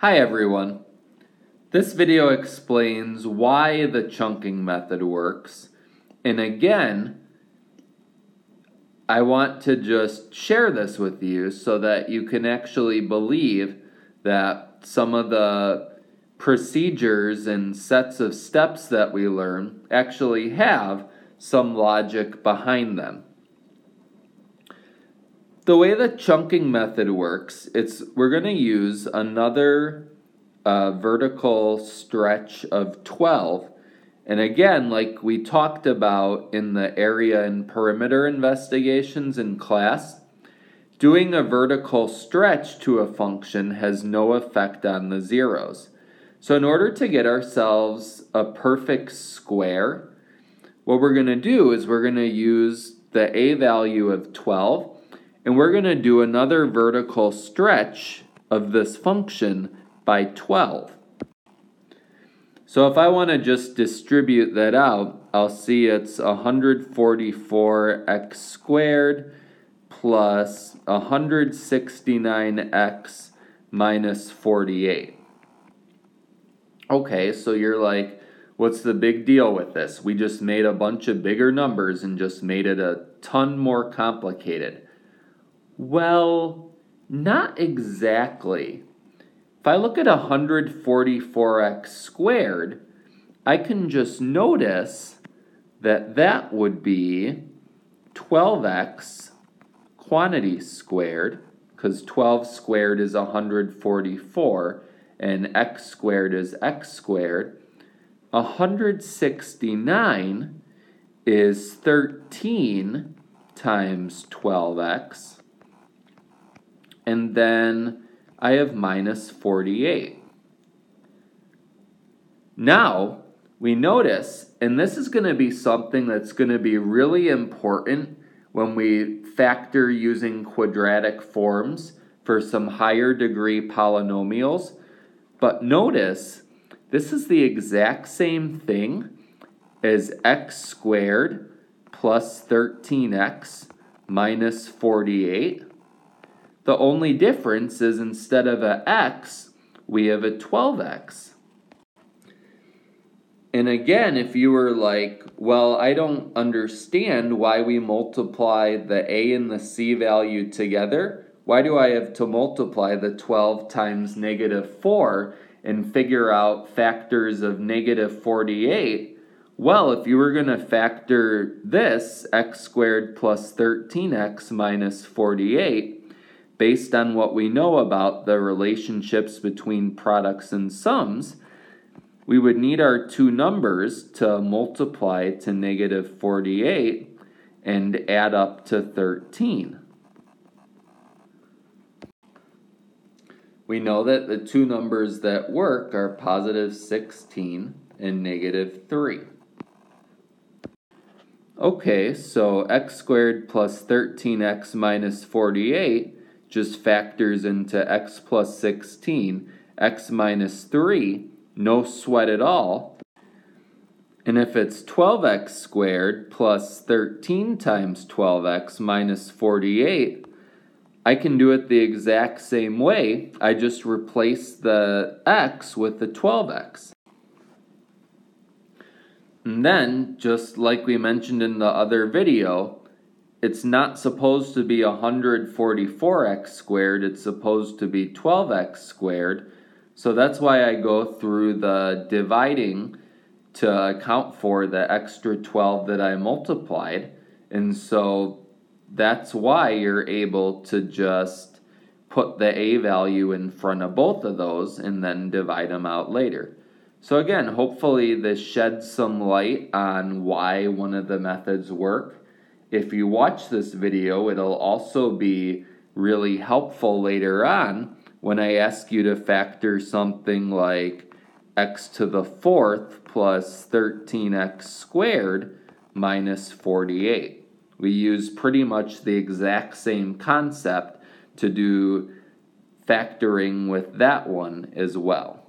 Hi everyone. This video explains why the chunking method works. And again, I want to just share this with you so that you can actually believe that some of the procedures and sets of steps that we learn actually have some logic behind them. The way the chunking method works, we're going to use another vertical stretch of 12. And again, like we talked about in the area and perimeter investigations in class, doing a vertical stretch to a function has no effect on the zeros. So in order to get ourselves a perfect square, what we're going to do is we're going to use the a value of 12, and we're going to do another vertical stretch of this function by 12. So if I want to just distribute that out, I'll see it's 144x squared plus 169x minus 48. Okay, so you're like, what's the big deal with this? We just made a bunch of bigger numbers and just made it a ton more complicated. Well, not exactly. If I look at 144x squared, I can just notice that that would be 12x quantity squared, because 12 squared is 144, and x squared is x squared. 169 is 13 times 12x. And then I have minus 48. Now, we notice, and this is going to be something that's going to be really important when we factor using quadratic forms for some higher degree polynomials. But notice, this is the exact same thing as x squared plus 13x minus 48. The only difference is instead of an x, we have a 12x. And again, if you were like, well, I don't understand why we multiply the a and the c value together. Why do I have to multiply the 12 times negative 4 and figure out factors of negative 48? Well, if you were going to factor this, x squared plus 13x minus 48, based on what we know about the relationships between products and sums, we would need our two numbers to multiply to negative 48 and add up to 13. We know that the two numbers that work are positive 16 and negative 3. Okay, so x squared plus 13x minus 48 just factors into x plus 16, x minus 3, no sweat at all. And if it's 12x squared plus 13 times 12x minus 48, I can do it the exact same way. I just replace the x with the 12x. And then, just like we mentioned in the other video, it's not supposed to be 144x squared, it's supposed to be 12x squared. So that's why I go through the dividing to account for the extra 12 that I multiplied. And so that's why you're able to just put the a value in front of both of those and then divide them out later. So again, hopefully this sheds some light on why one of the methods work. If you watch this video, it'll also be really helpful later on when I ask you to factor something like x to the 4th plus 13x squared minus 48. We use pretty much the exact same concept to do factoring with that one as well.